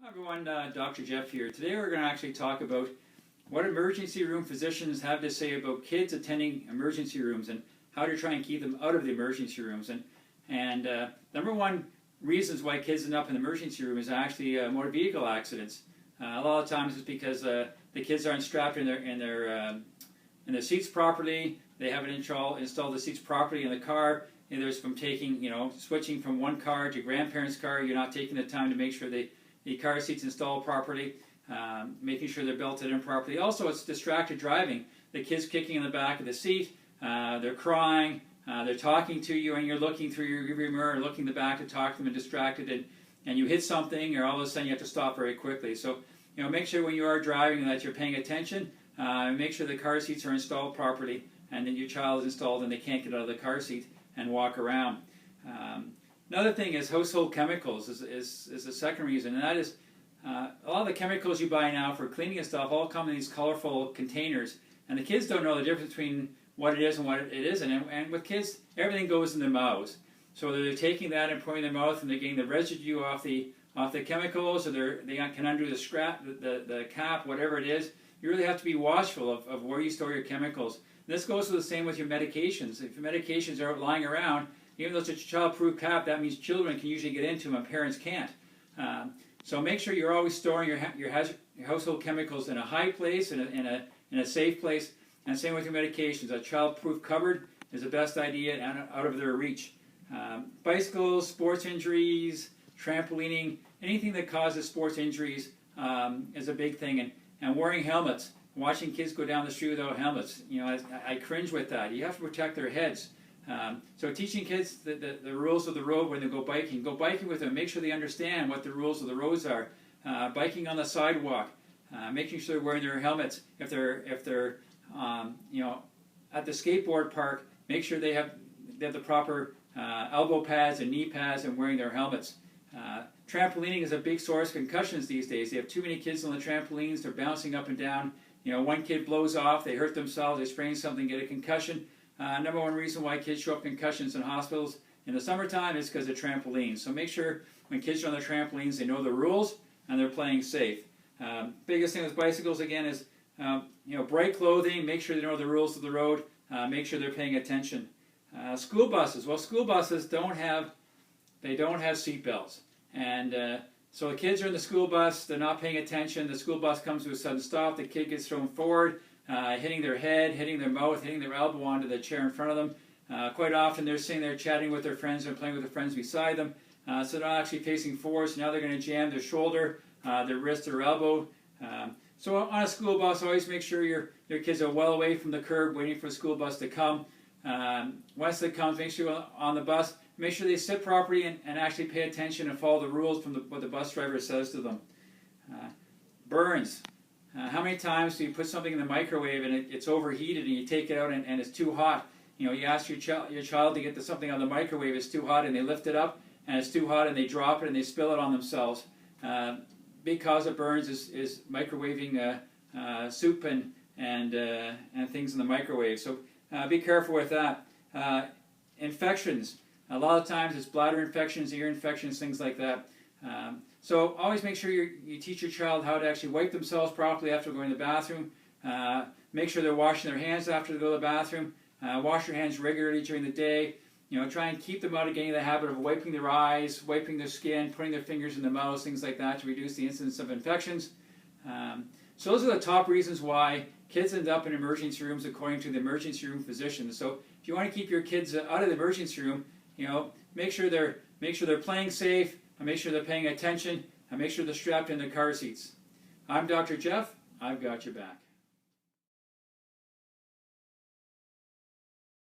Hi everyone, Dr. Jeff here. Today we're going to actually talk about what emergency room physicians have to say about kids attending emergency rooms and how to try and keep them out of the emergency rooms. And number one reasons why kids end up in the emergency room is actually motor vehicle accidents. A lot of times it's because the kids aren't strapped in their seats properly. They haven't installed the seats properly in the car. And there's from switching from one car to grandparents' car. You're not taking the time to make sure the car seats installed properly, making sure they're belted in properly. Also, it's distracted driving. The kids kicking in the back of the seat, they're crying, they're talking to you, and you're looking through your rearview mirror, looking in the back to talk to them and distracted, and you hit something, or all of a sudden you have to stop very quickly. So, make sure when you are driving that you're paying attention. Make sure the car seats are installed properly, and that your child is installed and they can't get out of the car seat and walk around. Another thing is household chemicals is the second reason, and that is a lot of the chemicals you buy now for cleaning and stuff all come in these colorful containers, and the kids don't know the difference between what it is and what it isn't. And with kids, everything goes in their mouths. So they're taking that and putting it in their mouth, and they're getting the residue off the chemicals, or they can undo the scrap, the cap, whatever it is. You really have to be watchful of where you store your chemicals. And this goes the same with your medications. If your medications are lying around, even though it's a child-proof cap, that means children can usually get into them and parents can't. So make sure you're always storing your household chemicals in a high place, in a safe place. And same with your medications. A child-proof cupboard is the best idea and out of their reach. Bicycles, sports injuries, trampolining, anything that causes sports injuries is a big thing. And wearing helmets, watching kids go down the street without helmets. I cringe with that. You have to protect their heads. So teaching kids the rules of the road when they go biking with them, make sure they understand what the rules of the roads are. Biking on the sidewalk, making sure they're wearing their helmets. If they're at the skateboard park, make sure they have the proper elbow pads and knee pads and wearing their helmets. Trampolining is a big source of concussions these days. They have too many kids on the trampolines. They're bouncing up and down. One kid blows off, they hurt themselves, they sprain something, get a concussion. Number one reason why kids show up concussions in hospitals in the summertime is because of trampolines. So make sure when kids are on the trampolines, they know the rules and they're playing safe. Biggest thing with bicycles again is bright clothing. Make sure they know the rules of the road. Make sure they're paying attention. School buses. Well, school buses don't have seat belts, and so the kids are in the school bus. They're not paying attention. The school bus comes to a sudden stop. The kid gets thrown forward. Hitting their head, hitting their mouth, hitting their elbow onto the chair in front of them. Quite often they're sitting there chatting with their friends and playing with their friends beside them. So they're not actually facing forward, so now they're going to jam their shoulder, their wrist, or elbow. So on a school bus, always make sure your kids are well away from the curb, waiting for the school bus to come. Once it comes, make sure on the bus, make sure they sit properly and actually pay attention and follow the rules from what the bus driver says to them. Burns. How many times do you put something in the microwave and it's overheated and you take it out and it's too hot? You ask your child to get something on the microwave, it's too hot, and they lift it up and it's too hot and they drop it and they spill it on themselves. Big cause of burns is microwaving soup and things in the microwave. So be careful with that. Infections. A lot of times it's bladder infections, ear infections, things like that. So always make sure you teach your child how to actually wipe themselves properly after going to the bathroom. Make sure they're washing their hands after they go to the bathroom. Wash your hands regularly during the day. Try and keep them out of getting the habit of wiping their eyes, wiping their skin, putting their fingers in the mouth, things like that to reduce the incidence of infections. So those are the top reasons why kids end up in emergency rooms according to the emergency room physician. So if you want to keep your kids out of the emergency room, make sure they're playing safe, and make sure they're paying attention, and make sure they're strapped in their car seats. I'm Dr. Jeff. I've got your back.